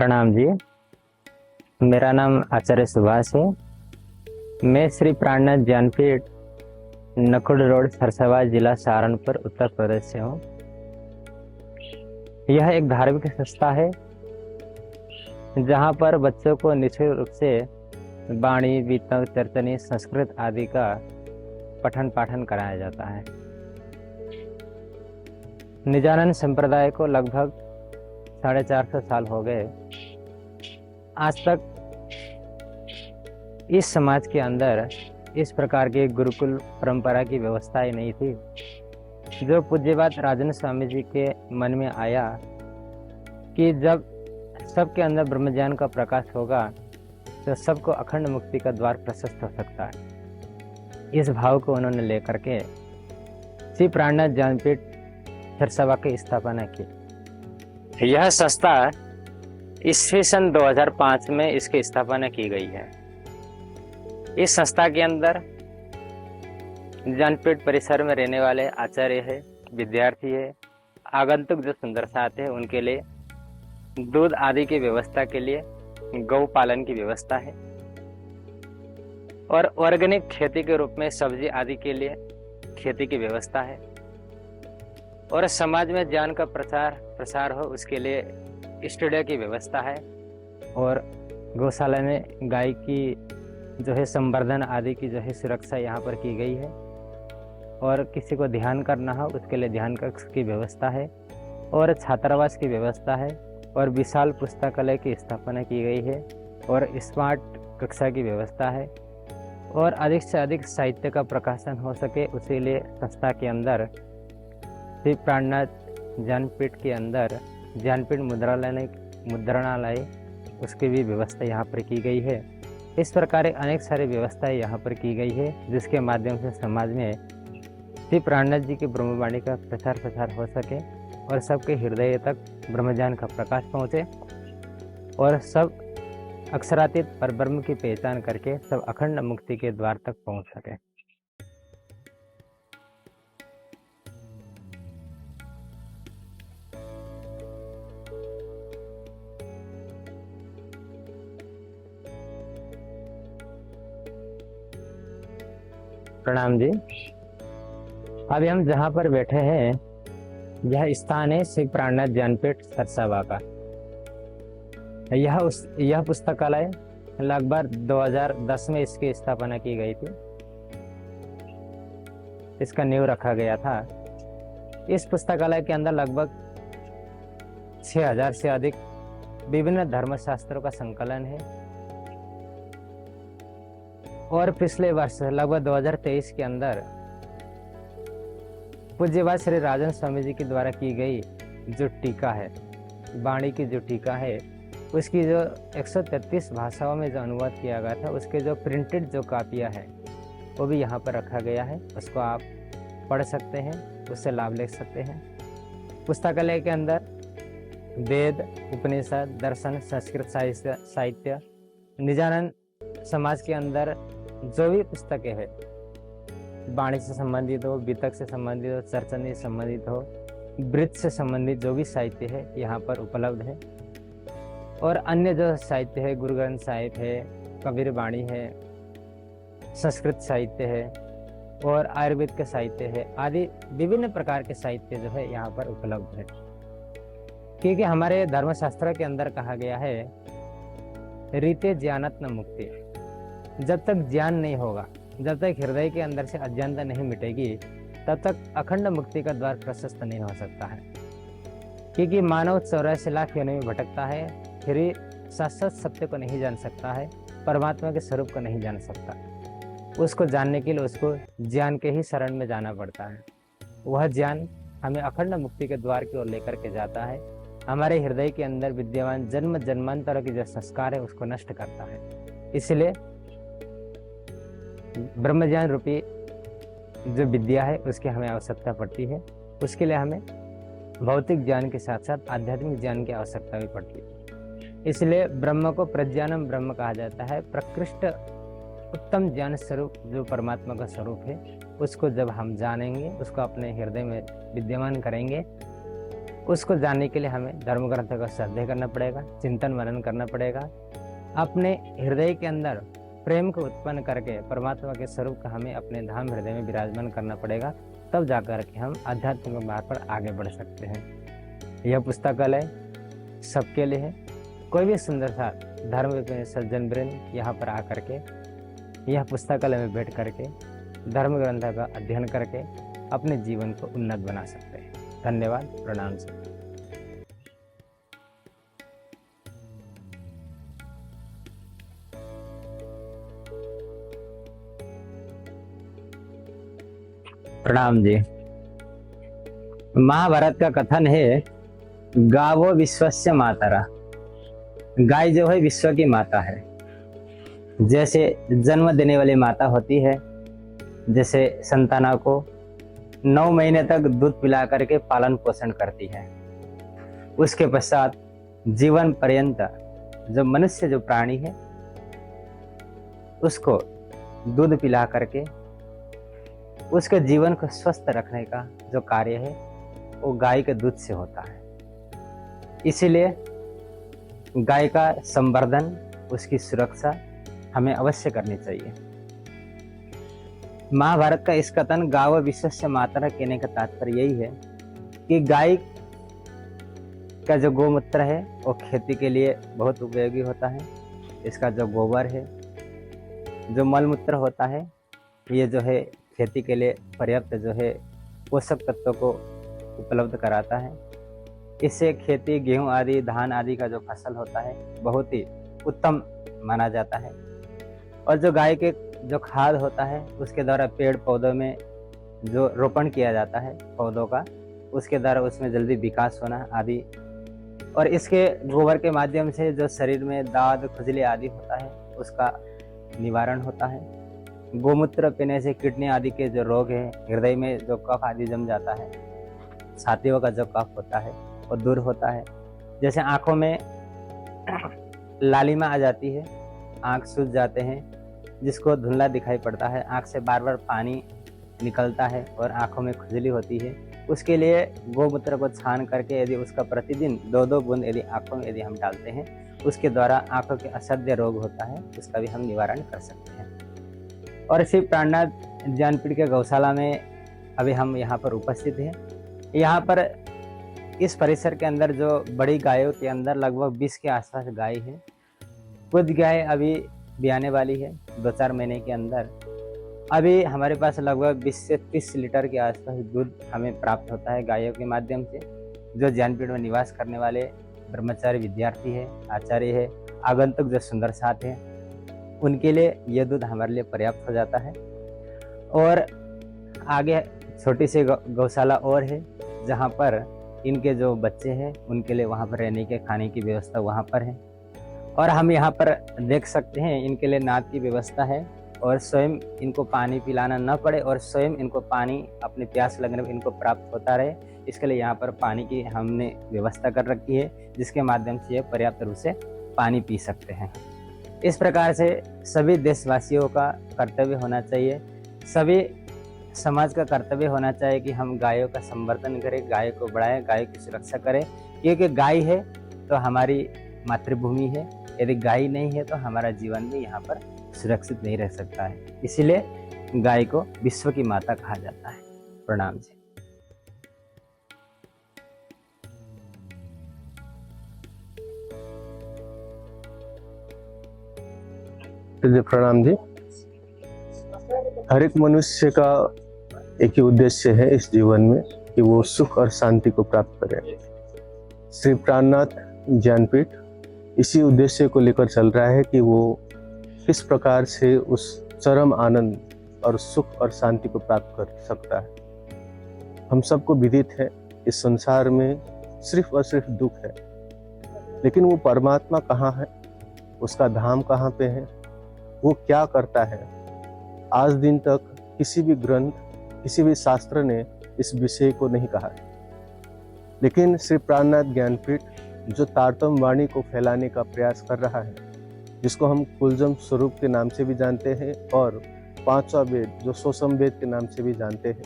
प्रणाम जी। मेरा नाम आचार्य सुभाष है। मैं श्री प्राणनाथ ज्ञानपीठ नकुड़ रोड सरसावा जिला सहारनपुर उत्तर प्रदेश से हूँ। यह एक धार्मिक संस्था है जहाँ पर बच्चों को निश्चित रूप से वाणी, वीतक, कीर्तनी, संस्कृत आदि का पठन पाठन कराया जाता है। निजानंद संप्रदाय को लगभग 450 साल हो गए। आज तक इस समाज के अंदर इस प्रकार की गुरुकुल परंपरा की व्यवस्था ही नहीं थी। जो पूज्यपाद राजन स्वामी जी के मन में आया कि जब सबके अंदर ब्रह्मज्ञान का प्रकाश होगा तो सबको अखंड मुक्ति का द्वार प्रशस्त हो सकता है। इस भाव को उन्होंने लेकर के श्री प्राणनाथ ज्ञानपीठ सरसावा की स्थापना की। यह संस्था ईस्वी सन 2005 में इसकी स्थापना की गई है। इस संस्था के अंदर ज्ञानपीठ परिसर में रहने वाले आचार्य है, विद्यार्थी है, आगंतुक जो सुंदरता आते हैं उनके लिए दूध आदि की व्यवस्था के लिए गौ पालन की व्यवस्था है और ऑर्गेनिक खेती के रूप में सब्जी आदि के लिए खेती की व्यवस्था है और समाज में ज्ञान का प्रसार हो उसके लिए स्टूडियो की व्यवस्था है और गौशाला में गाय की जो है संवर्धन आदि की जो है सुरक्षा यहाँ पर की गई है और किसी को ध्यान करना हो उसके लिए ध्यान कक्ष की व्यवस्था है और छात्रावास की व्यवस्था है और विशाल पुस्तकालय की स्थापना की गई है और स्मार्ट कक्षा की व्यवस्था है और अधिक से अधिक साहित्य का प्रकाशन हो सके उसी लिए संस्था के अंदर श्री प्राणनाथ ज्ञानपीठ के अंदर ज्ञानपीठ मुद्रणालय उसकी भी व्यवस्था यहाँ पर की गई है। इस प्रकार अनेक सारी व्यवस्थाएं यहाँ पर की गई है जिसके माध्यम से समाज में श्री प्राणनाथ जी की ब्रह्मवाणी का प्रसार हो सके और सबके हृदय तक ब्रह्मज्ञान का प्रकाश पहुँचे और सब अक्षरातीत परब्रह्म की पहचान करके सब अखंड मुक्ति के द्वार तक पहुँच सके। प्रणाम जी। अभी हम जहाँ पर बैठे हैं यह स्थान है श्री प्राणनाथ ज्ञानपीठ सरसावा का। यह पुस्तकालय लगभग 2010 में इसकी स्थापना की गई थी। इसका नींव रखा गया था। इस पुस्तकालय के अंदर लगभग 6000 से अधिक विभिन्न धर्मशास्त्रों का संकलन है और पिछले वर्ष लगभग 2023 के अंदर पूज्यपाद श्री राजन स्वामी जी के द्वारा की गई जो टीका है, वाणी की जो टीका है, उसकी जो 133 भाषाओं में जो अनुवाद किया गया था उसके जो प्रिंटेड जो कापियाँ है वो भी यहाँ पर रखा गया है। उसको आप पढ़ सकते हैं, उससे लाभ ले सकते हैं। पुस्तकालय के अंदर वेद, उपनिषद, दर्शन, संस्कृत साहित्य, निजानंद समाज के अंदर जो भी पुस्तकें हैं, वाणी से संबंधित हो, वितक से संबंधित हो, चर्चन से संबंधित हो, वृत्त से संबंधित जो भी साहित्य है यहाँ पर उपलब्ध है और अन्य जो साहित्य है, गुरु ग्रंथ साहिब है, कबीर वाणी है, संस्कृत साहित्य है और आयुर्वेद के साहित्य है आदि विभिन्न प्रकार के साहित्य जो है यहाँ पर उपलब्ध है। क्योंकि हमारे धर्मशास्त्र के अंदर कहा गया है रीते ज्ञानत न मुक्ति। जब तक ज्ञान नहीं होगा, जब तक हृदय के अंदर से अज्ञानता नहीं मिटेगी तब तक अखंड मुक्ति का द्वार प्रशस्त नहीं हो सकता है। क्योंकि मानव 84 लाख योनि में भटकता है, फिर शाश्वत सत्य को नहीं जान सकता है, परमात्मा के स्वरूप को नहीं जान सकता। उसको जानने के लिए उसको ज्ञान के ही शरण में जाना पड़ता है। वह ज्ञान हमें अखंड मुक्ति के द्वार की ओर लेकर के जाता है। हमारे हृदय के अंदर विद्यमान जन्म जन्मांतर के जो संस्कार है उसको नष्ट करता है। इसलिए ब्रह्मज्ञान रूपी जो विद्या है उसकी हमें आवश्यकता पड़ती है। उसके लिए हमें भौतिक ज्ञान के साथ साथ आध्यात्मिक ज्ञान की आवश्यकता भी पड़ती है। इसलिए ब्रह्म को प्रज्ञानम ब्रह्म कहा जाता है। प्रकृष्ट उत्तम ज्ञान स्वरूप जो परमात्मा का स्वरूप है उसको जब हम जानेंगे, उसको अपने हृदय में विद्यमान करेंगे उसको जानने के लिए हमें धर्म ग्रंथों का अध्ययन करना पड़ेगा, चिंतन मनन करना पड़ेगा, अपने हृदय के अंदर प्रेम को उत्पन्न करके परमात्मा के स्वरूप का हमें अपने धाम हृदय में विराजमान करना पड़ेगा। तब जाकर के हम आध्यात्मिक मार्ग पर आगे बढ़ सकते हैं। यह पुस्तकालय सबके लिए है। कोई भी सुंदर सा धर्म के सज्जन वृंद यहाँ पर आकर के यह पुस्तकालय में बैठ करके धर्म ग्रंथ का अध्ययन करके अपने जीवन को उन्नत बना सकते हैं। धन्यवाद। प्रणाम सर। प्रणाम जी। महाभारत का कथन है, गावो विश्वस्य मातरा। गाय जो है विश्व की माता है। जैसे जन्म देने वाली माता होती है, जैसे संतानों को 9 महीने तक दूध पिला करके पालन पोषण करती है, उसके पश्चात जीवन पर्यंत जो मनुष्य जो प्राणी है उसको दूध पिला करके उसके जीवन को स्वस्थ रखने का जो कार्य है वो गाय के दूध से होता है। इसीलिए गाय का संवर्धन, उसकी सुरक्षा हमें अवश्य करनी चाहिए। महाभारत का इस कथन गाव विश्वस्य मातरा कहने का तात्पर्य यही है कि गाय का जो गोमूत्र है वो खेती के लिए बहुत उपयोगी होता है। इसका जो गोबर है, जो मलमूत्र होता है, ये जो है खेती के लिए पर्याप्त जो है पोषक तत्वों को उपलब्ध कराता है। इससे खेती, गेहूं आदि, धान आदि का जो फसल होता है बहुत ही उत्तम माना जाता है। और जो गाय के जो खाद होता है उसके द्वारा पेड़ पौधों में जो रोपण किया जाता है पौधों का, उसके द्वारा उसमें जल्दी विकास होना आदि, और इसके गोबर के माध्यम से जो शरीर में दाद, खुजली आदि होता है उसका निवारण होता है। गोमूत्र पीने से किडनी आदि के जो रोग है, हृदय में जो कफ आदि जम जाता है, छातियों का जो कफ होता है वो दूर होता है। जैसे आँखों में लालिमा आ जाती है, आँख सूज जाते हैं, जिसको धुंधला दिखाई पड़ता है, आँख से बार बार पानी निकलता है और आँखों में खुजली होती है, उसके लिए गोमूत्र को छान करके यदि उसका प्रतिदिन 2-2 बूंद यदि आँखों में यदि हम डालते हैं, उसके द्वारा आँखों के असाध्य रोग होता है उसका भी हम निवारण कर सकते हैं। और श्री प्राणनाथ ज्ञानपीठ के गौशाला में अभी हम यहाँ पर उपस्थित हैं। यहाँ पर इस परिसर के अंदर जो बड़ी गायों के अंदर लगभग 20 के आसपास गाय है। कुछ गाय अभी ब्याने वाली है 2-4 महीने के अंदर। अभी हमारे पास लगभग 20 से 30 लीटर के आसपास दूध हमें प्राप्त होता है गायों के माध्यम से। जो ज्ञानपीठ में निवास करने वाले ब्रह्मचारी विद्यार्थी है, आचार्य है, आगंतुक जो सुंदर साथ है, उनके लिए यह दूध हमारे लिए पर्याप्त हो जाता है। और आगे छोटी सी गौशाला और है जहाँ पर इनके जो बच्चे हैं उनके लिए वहाँ पर रहने के, खाने की व्यवस्था वहाँ पर है। और हम यहाँ पर देख सकते हैं इनके लिए नाद की व्यवस्था है, और स्वयं इनको पानी पिलाना न पड़े और स्वयं इनको पानी अपने प्यास लगने में इनको प्राप्त होता रहे, इसके लिए यहाँ पर पानी की हमने व्यवस्था कर रखी है, जिसके माध्यम से ये पर्याप्त रूप से पानी पी सकते हैं। इस प्रकार से सभी देशवासियों का कर्तव्य होना चाहिए, सभी समाज का कर्तव्य होना चाहिए कि हम गायों का संवर्धन करें, गाय को बढ़ाएं, गाय की सुरक्षा करें, क्योंकि गाय है तो हमारी मातृभूमि है। यदि गाय नहीं है तो हमारा जीवन भी यहाँ पर सुरक्षित नहीं रह सकता है। इसीलिए गाय को विश्व की माता कहा जाता है। प्रणाम जी। प्रणाम जी। हर एक मनुष्य का एक ही उद्देश्य है इस जीवन में कि वो सुख और शांति को प्राप्त करे। श्री प्राणनाथ ज्ञानपीठ इसी उद्देश्य को लेकर चल रहा है कि वो किस प्रकार से उस चरम आनंद और सुख और शांति को प्राप्त कर सकता है। हम सबको विदित है इस संसार में सिर्फ और सिर्फ दुख है, लेकिन वो परमात्मा कहाँ है, उसका धाम कहाँ पे है, वो क्या करता है, आज दिन तक किसी भी ग्रंथ, किसी भी शास्त्र ने इस विषय को नहीं कहा है। लेकिन श्री प्राणनाथ ज्ञानपीठ जो तारतम वाणी को फैलाने का प्रयास कर रहा है, जिसको हम कुलजम स्वरूप के नाम से भी जानते हैं और 5वां वेद जो सोसम वेद के नाम से भी जानते हैं,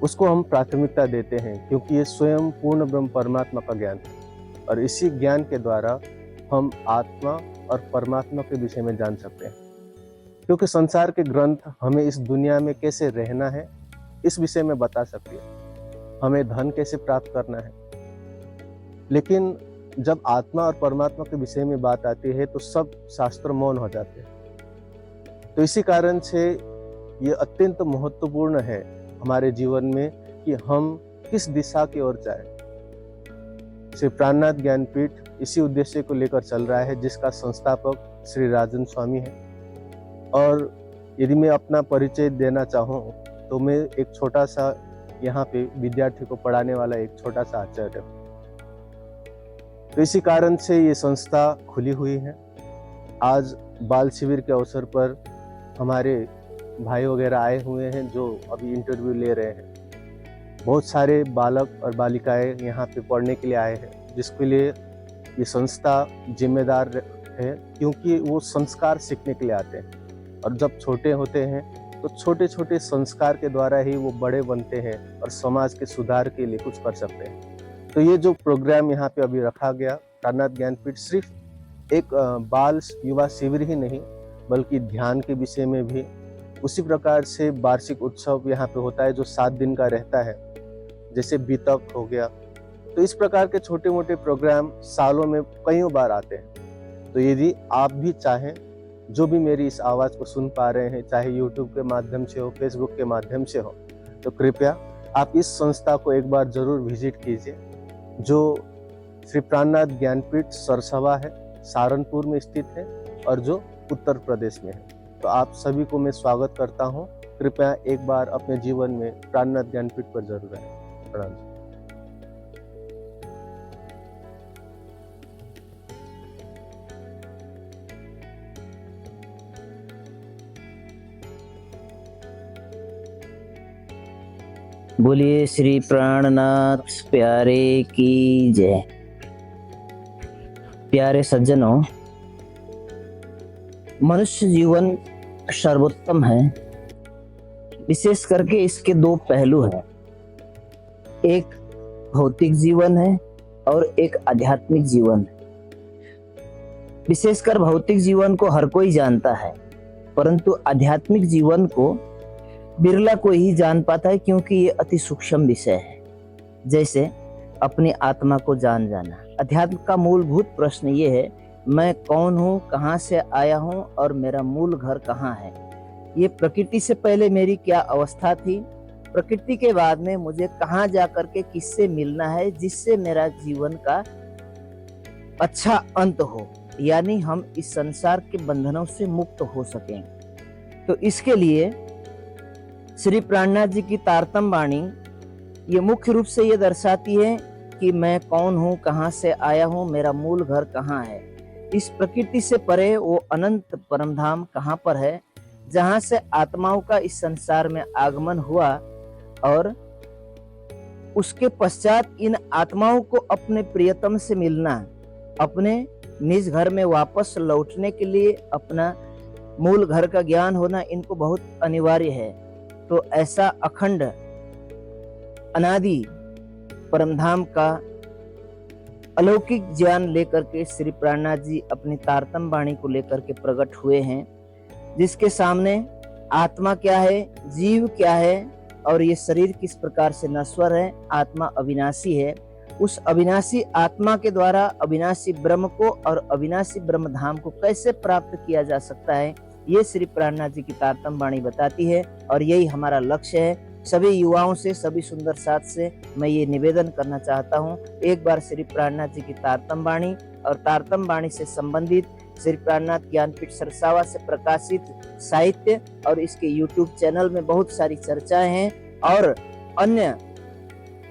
उसको हम प्राथमिकता देते हैं, क्योंकि ये स्वयं पूर्ण ब्रह्म परमात्मा का ज्ञान है और इसी ज्ञान के द्वारा हम आत्मा और परमात्मा के विषय में जान सकते हैं। क्योंकि संसार के ग्रंथ हमें इस दुनिया में कैसे रहना है इस विषय में बता सकती है, हमें धन कैसे प्राप्त करना है, लेकिन जब आत्मा और परमात्मा के विषय में बात आती है तो सब शास्त्र मौन हो जाते हैं। तो इसी कारण से ये अत्यंत महत्वपूर्ण है हमारे जीवन में कि हम किस दिशा की ओर जाएं। श्री प्राणनाथ ज्ञानपीठ इसी उद्देश्य को लेकर चल रहा है, जिसका संस्थापक श्री राजन स्वामी है। और यदि मैं अपना परिचय देना चाहूँ तो मैं एक छोटा सा यहाँ पे विद्यार्थी को पढ़ाने वाला एक छोटा सा आचार्य हूँ। तो इसी कारण से ये संस्था खुली हुई है। आज बाल शिविर के अवसर पर हमारे भाई वगैरह आए हुए हैं जो अभी इंटरव्यू ले रहे हैं। बहुत सारे बालक और बालिकाएं यहाँ पे पढ़ने के लिए आए हैं, जिसके लिए ये संस्था जिम्मेदार है, क्योंकि वो संस्कार सीखने के लिए आते हैं और जब छोटे होते हैं तो छोटे छोटे संस्कार के द्वारा ही वो बड़े बनते हैं और समाज के सुधार के लिए कुछ कर सकते हैं। तो ये जो प्रोग्राम यहाँ पे अभी रखा गया प्राणनाथ ज्ञानपीठ सिर्फ एक बाल युवा शिविर ही नहीं बल्कि ध्यान के विषय में भी उसी प्रकार से वार्षिक उत्सव यहाँ पे होता है जो 7 दिन का रहता है, जैसे बीतक हो गया। तो इस प्रकार के छोटे मोटे प्रोग्राम सालों में कई बार आते हैं। तो यदि आप भी चाहें, जो भी मेरी इस आवाज़ को सुन पा रहे हैं, चाहे यूट्यूब के माध्यम से हो, फेसबुक के माध्यम से हो, तो कृपया आप इस संस्था को एक बार जरूर विजिट कीजिए, जो श्री प्राणनाथ ज्ञानपीठ सरसवा है, सहारनपुर में स्थित है और जो उत्तर प्रदेश में है। तो आप सभी को मैं स्वागत करता हूँ। कृपया एक बार अपने जीवन में प्राणनाथ ज्ञानपीठ पर जरूर आएं। प्रणाम। बोलिए श्री प्राणनाथ प्यारे की जय। प्यारे सज्जनों, मनुष्य जीवन सर्वोत्तम है। विशेष करके इसके 2 पहलू हैं, एक भौतिक जीवन है और एक आध्यात्मिक जीवन है। विशेषकर भौतिक जीवन को हर कोई जानता है, परंतु आध्यात्मिक जीवन को बिरला कोई ही जान पाता है, क्योंकि ये अति सूक्ष्म विषय है। जैसे अपनी आत्मा को जान जाना। अध्यात्म का मूलभूत प्रश्न ये है, मैं कौन हूँ, कहाँ से आया हूँ और मेरा मूल घर कहाँ है। ये प्रकृति से पहले मेरी क्या अवस्था थी, प्रकृति के बाद में मुझे कहाँ जा करके किससे मिलना है जिससे मेरा जीवन का अच्छा अंत हो, यानी हम इस संसार के बंधनों से मुक्त हो सकें। तो इसके लिए श्री प्राणनाथ जी की तारतम वाणी ये मुख्य रूप से ये दर्शाती है कि मैं कौन हूँ, कहाँ से आया हूँ, मेरा मूल घर कहाँ है। इस प्रकृति से परे वो अनंत परमधाम कहाँ पर है, जहाँ से आत्माओं का इस संसार में आगमन हुआ और उसके पश्चात इन आत्माओं को अपने प्रियतम से मिलना, अपने निज घर में वापस लौटने के लिए अपना मूल घर का ज्ञान होना इनको बहुत अनिवार्य है। तो ऐसा अखंड अनादि परमधाम का अलौकिक ज्ञान लेकर के श्री प्राणनाथ जी अपनी तारतम वाणी को लेकर के प्रकट हुए हैं, जिसके सामने आत्मा क्या है, जीव क्या है और ये शरीर किस प्रकार से नश्वर है, आत्मा अविनाशी है। उस अविनाशी आत्मा के द्वारा अविनाशी ब्रह्म को और अविनाशी ब्रह्म धाम को कैसे प्राप्त किया जा सकता है, ये श्री प्राणनाथ जी की तारतम वाणी बताती है। और यही हमारा लक्ष्य है। सभी युवाओं से, सभी सुंदर साथ से मैं ये निवेदन करना चाहता हूँ, एक बार श्री प्राणनाथ जी की तारतम वाणी और तारतम वाणी से संबंधित श्री प्राणनाथ ज्ञानपीठ सरसावा से प्रकाशित साहित्य और इसके यूट्यूब चैनल में बहुत सारी चर्चाएं हैं और अन्य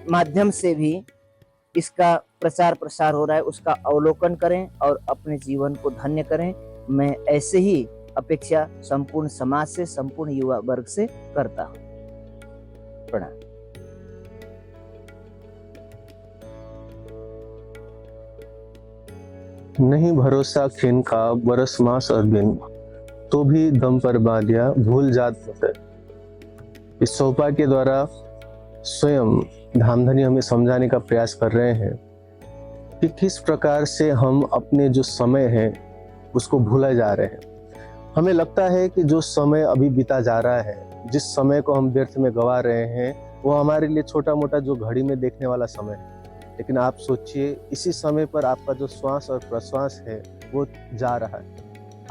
माध्यम से भी इसका प्रचार प्रसार हो रहा है, उसका अवलोकन करें और अपने जीवन को धन्य करें। मैं ऐसे ही अपेक्षा संपूर्ण समाज से, संपूर्ण युवा वर्ग से करता हूँ। प्रणाम। नहीं भरोसा खिन का बरस मास और दिन, तो भी दम पर बांधिया भूल जात मत। इस सोपा के द्वारा स्वयं धामधनी हमें समझाने का प्रयास कर रहे हैं कि किस प्रकार से हम अपने जो समय है उसको भूले जा रहे हैं। हमें लगता है कि जो समय अभी बीता जा रहा है, जिस समय को हम व्यर्थ में गवा रहे हैं, वो हमारे लिए छोटा मोटा जो घड़ी में देखने वाला समय है। लेकिन आप सोचिए, इसी समय पर आपका जो श्वास और प्रश्वास है वो जा रहा है,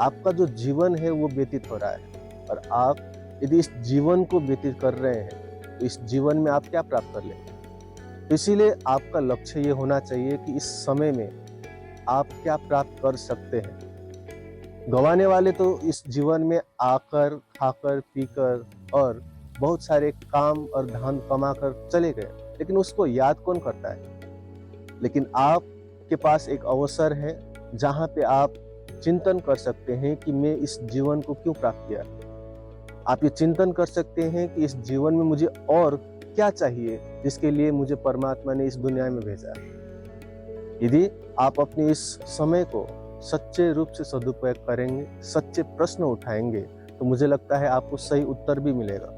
आपका जो जीवन है वो व्यतीत हो रहा है। और आप यदि इस जीवन को व्यतीत कर रहे हैं तो इस जीवन में आप क्या प्राप्त कर लेंगे? तो इसीलिए आपका लक्ष्य ये होना चाहिए कि इस समय में आप क्या प्राप्त कर सकते हैं। गंवाने वाले तो इस जीवन में आकर, खाकर, पीकर और बहुत सारे काम और धन कमाकर चले गए, लेकिन उसको याद कौन करता है? लेकिन आपके पास एक अवसर है जहाँ पे आप चिंतन कर सकते हैं कि मैं इस जीवन को क्यों प्राप्त किया। आप ये चिंतन कर सकते हैं कि इस जीवन में मुझे और क्या चाहिए जिसके लिए मुझे परमात्मा ने इस दुनिया में भेजा। यदि आप अपने इस समय को सच्चे रूप से सदुपयोग करेंगे, सच्चे प्रश्न उठाएंगे, तो मुझे लगता है आपको सही उत्तर भी मिलेगा।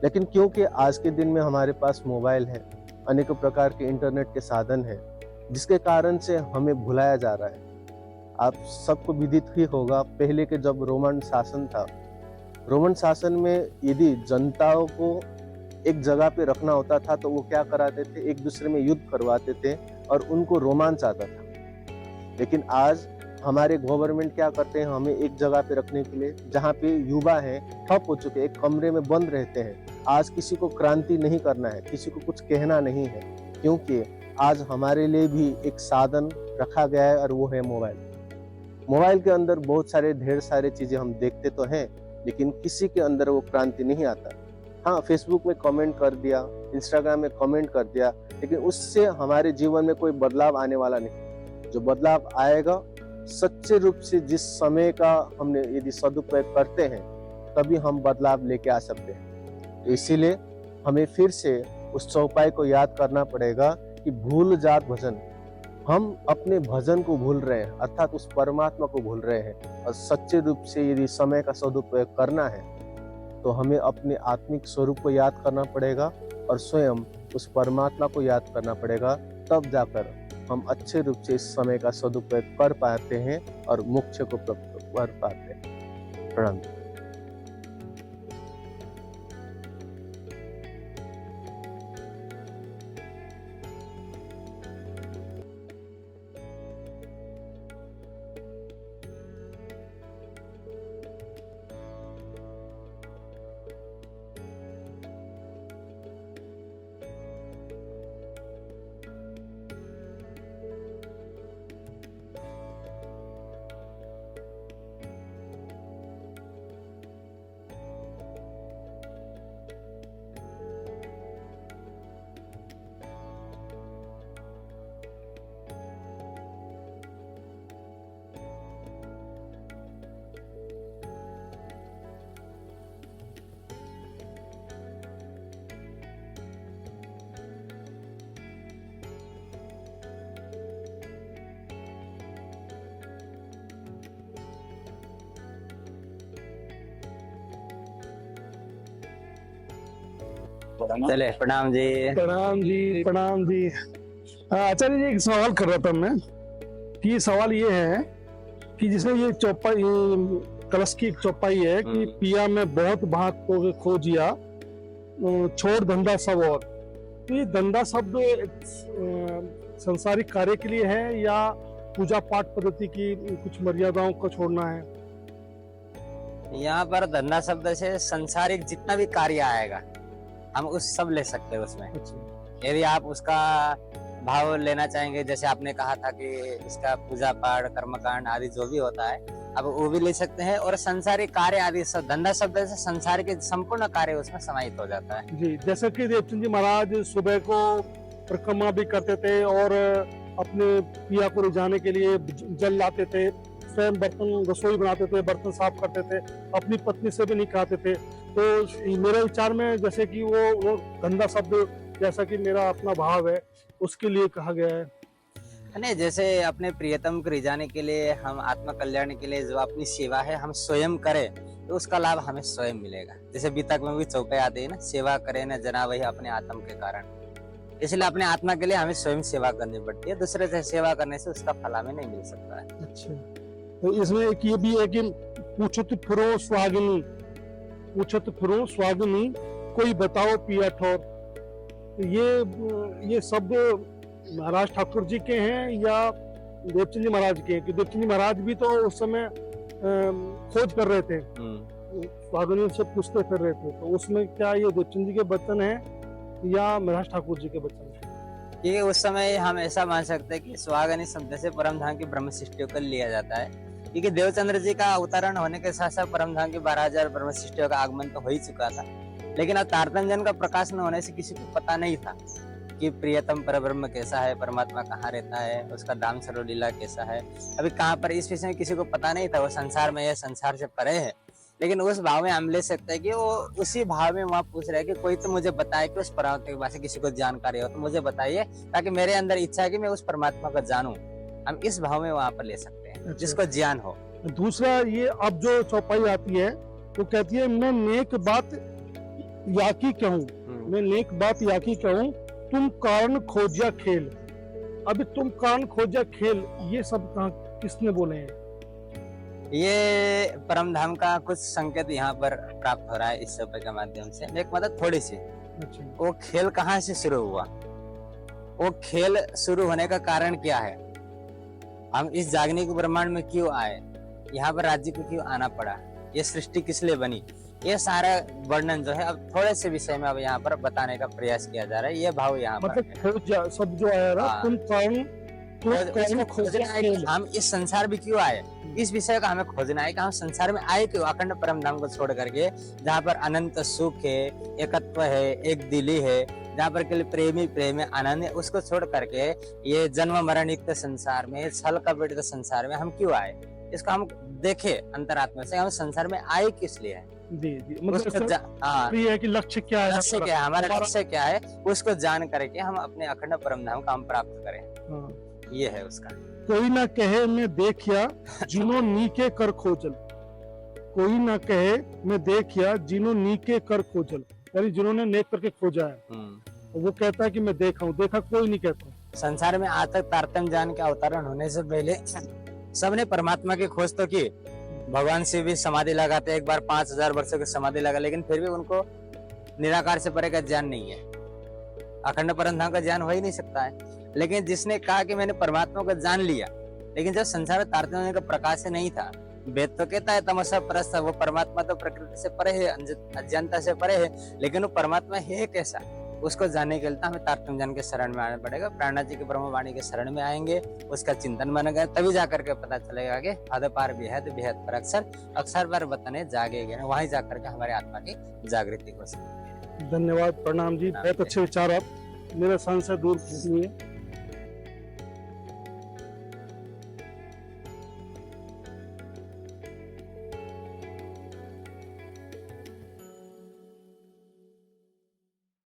लेकिन क्योंकि आज के दिन में हमारे पास मोबाइल है, अनेकों प्रकार के इंटरनेट के साधन है, जिसके कारण से हमें भुलाया जा रहा है। आप सबको विदित ही होगा, पहले के जब रोमन शासन था, रोमन शासन में यदि जनताओं को एक जगह पे रखना होता था तो वो क्या कराते थे, एक दूसरे में युद्ध करवाते थे और उनको रोमांच आता था। लेकिन आज हमारे गवर्नमेंट क्या करते हैं, हमें एक जगह पे रखने के लिए, जहाँ पे युवा हैं, ठप हो चुके, एक कमरे में बंद रहते हैं। आज किसी को क्रांति नहीं करना है, किसी को कुछ कहना नहीं है, क्योंकि आज हमारे लिए भी एक साधन रखा गया है और वो है मोबाइल। मोबाइल के अंदर बहुत सारे ढेर सारे चीजें हम देखते तो हैं, लेकिन किसी के अंदर वो क्रांति नहीं आता। हाँ, फेसबुक में कमेंट कर दिया, इंस्टाग्राम में कमेंट कर दिया, लेकिन उससे हमारे जीवन में कोई बदलाव आने वाला नहीं। जो बदलाव आएगा, सच्चे रूप से जिस समय का हमने यदि सदुपयोग करते हैं, तभी हम बदलाव लेके आ सकते हैं। तो इसीलिए हमें फिर से उस चौपाई को याद करना पड़ेगा कि भूल जात भजन। हम अपने भजन को भूल रहे हैं, अर्थात उस परमात्मा को भूल रहे हैं। और सच्चे रूप से यदि समय का सदुपयोग करना है तो हमें अपने आत्मिक स्वरूप को याद करना पड़ेगा और स्वयं उस परमात्मा को याद करना पड़ेगा। तब जाकर हम अच्छे रूप से इस समय का सदुपयोग कर पाते हैं और मोक्ष को प्राप्त कर पाते हैं। प्रणाम। चले, प्रणाम जी। प्रणाम जी, प्रणाम जी। आचार्य जी, एक सवाल कर रहा था मैं कि सवाल ये है कि जिसमें ये चौपाई, कलश की एक चौपाई है कि पिया में बहुत बात को खो जिया, छोड़ धंधा सब। और तो ये धंधा शब्द संसारिक कार्य के लिए है या पूजा पाठ पद्धति की कुछ मर्यादाओं को छोड़ना है? यहाँ पर धंधा शब्द से संसारिक जितना भी कार्य आएगा हम उस सब ले सकते हैं उसमें। यदि आप उसका भाव लेना चाहेंगे, जैसे आपने कहा था कि इसका पूजा पाठ, कर्मकांड आदि जो भी होता है, अब वो भी ले सकते हैं। और संसारिक कार्य आदि सब, धंधा शब्द से संसार के संपूर्ण कार्य उसमें समाहित हो जाता है जी। जैसे कि देवचंद जी महाराज सुबह को परिक्रमा भी करते थे और अपने पिया को ले जाने के लिए जल लाते थे, स्वयं बर्तन, रसोई बनाते थे, बर्तन साफ करते थे, अपनी पत्नी से भी नहीं खाते थे। तो मेरे विचार में जैसे कि वो धंधा शब्द, जैसा कि मेरा अपना भाव है, उसके लिए कहा गया है। नहीं, जैसे अपने प्रियतम को रिझाने के लिए, हम आत्मा कल्याण के लिए जो अपनी सेवा है हम स्वयं करें, तो उसका लाभ हमें स्वयं मिलेगा। जैसे बीतक में भी चौपाई आती है ना, सेवा करे न जना वही अपने आत्म के कारण। इसलिए अपने आत्मा के लिए हमें स्वयं सेवा करनी पड़ती है, दूसरे से सेवा करने से उसका फल हमें नहीं मिल सकता है। अच्छा, तो इसमें एक ये भी है कि पूछत फिरो स्वागिनी, पूछत फिरो स्वागिनी, कोई बताओ पिया ठोर। तो ये शब्द महाराज ठाकुर जी के हैं या देवचंद जी महाराज के हैं? कि देवचंद जी महाराज भी तो उस समय खोज कर रहे थे, स्वागिनी से पूछते फिर रहे थे, तो उसमें क्या ये देवचंद जी के वचन है या महाराज ठाकुर जी के वचन है? ये उस समय हम ऐसा मान सकते हैं कि स्वागनी शब्द से परमधाम की ब्रह्म सृष्टियों को लिया जाता है, क्योंकि देवचंद्र जी का अवतरण होने के साथ साथ परमधाम की 12,000 ब्रह्म सृष्टियों का आगमन तो हो ही चुका था, लेकिन अब तारतंजन का प्रकाश न होने से किसी को पता नहीं था कि प्रियतम परब्रह्म कैसा है, परमात्मा कहाँ रहता है, उसका धाम सरोलीला कैसा है, अभी कहाँ पर, इस विषय में किसी को पता नहीं था। वो संसार में है, संसार से परे है, लेकिन उस भाव में हम ले सकते हैं कि वो उसी भाव में वहाँ पूछ रहे हैं कि कोई तो मुझे बताए कि उस परमात्मा के बारे में किसी को जानकारी हो तो मुझे बताइए, ताकि मेरे अंदर इच्छा है कि मैं उस परमात्मा को जानूं। हम इस भाव में वहाँ पर ले सकते हैं, जिसको ज्ञान हो। दूसरा ये अब जो चौपाई आती है वो कहती है मैं नेक बात याकी कहूँ, मैं नेक बात याकी कहूँ, तुम कारण खोजा खेल। अभी तुम कारण खोजा खेल, ये सब कहाँ किसने बोले हैं? ये परमधाम का कुछ संकेत यहाँ पर प्राप्त हो रहा है इस चौपाई के माध्यम से। एक मतलब थोड़ी सी, अच्छा, वो खेल कहाँ से शुरू हुआ, वो खेल शुरू होने का कारण क्या है, हम इस जागने के ब्रह्मांड में क्यों आए, यहाँ पर राज्य को क्यों आना पड़ा, ये सृष्टि किस लिए बनी, ये सारा वर्णन जो है अब थोड़े से विषय में अब यहाँ पर बताने का प्रयास किया जा रहा है। ये भाव यहाँ पर मतलब खोजा सब जो आया ना, हाँ। तुम कारण खोजना है कि हम इस संसार में क्यों आए, इस विषय का हमें खोजना है कि हम संसार में आए क्यों, अखंड परम धाम को छोड़ करके, जहाँ पर अनंत सुख है, एकत्व है, एक दिली है, जहाँ पर केवल प्रेमी प्रेम है, आनंद है, उसको छोड़ करके ये जन्म मरण युक्त संसार में, छल कपट संसार में हम क्यों आए, इसको हम देखे अंतरात्मा से, हम संसार में आए किस लिए है। जी, मतलब ये है कि लक्ष्य क्या है, लक्ष्य क्या है, हमारा लक्ष्य क्या है, उसको जान करके हम अपने अखंड परम धाम का हम प्राप्त करें। हाँ। ये है उसका। कोई ना कहे मैं देखिया जिनो नीके कर खोजल, कोई ना कहे मैं देखिया जिनो नीके कर खोजल, यानी जिन्होंने नेक करके खोजा है, वो कहता है कि मैं देखा हूँ, देखा कोई नहीं कहता। संसार में आज तक तारतम्य ज्ञान के अवतरण होने से पहले सबने परमात्मा की खोज तो की, भगवान से भी समाधि लगाते, एक बार 5,000 वर्षों की समाधि लगा, लेकिन फिर भी उनको निराकार से परे का ज्ञान नहीं है, अखंड परम धाम का ज्ञान हो ही नहीं सकता है। लेकिन जिसने कहा कि मैंने परमात्मा को जान लिया, लेकिन जब संसार में तारतम्य का प्रकाश नहीं था, वेद तो कहता है तमसा परस्ता, वो परमात्मा तो प्रकृति से परे है, अज्ञानता से परे है, लेकिन वो परमात्मा है कैसा, उसको जानने के लिए हमें तारतम्य ज्ञान के शरण में आना पड़ेगा। प्राणनाथ जी के ब्रह्मवाणी के शरण में आएंगे, उसका चिंतन बनेगा, तभी जाकर के पता चलेगा कि हद पार बेहद, बेहद पर अक्षर, अक्षर पर वतने जागेगे, वहीं जाकर के हमारे आत्मा की जागृति हो सकती है। धन्यवाद, प्रणाम जी, बहुत अच्छे विचार, आप मेरे संग से दूर हुए।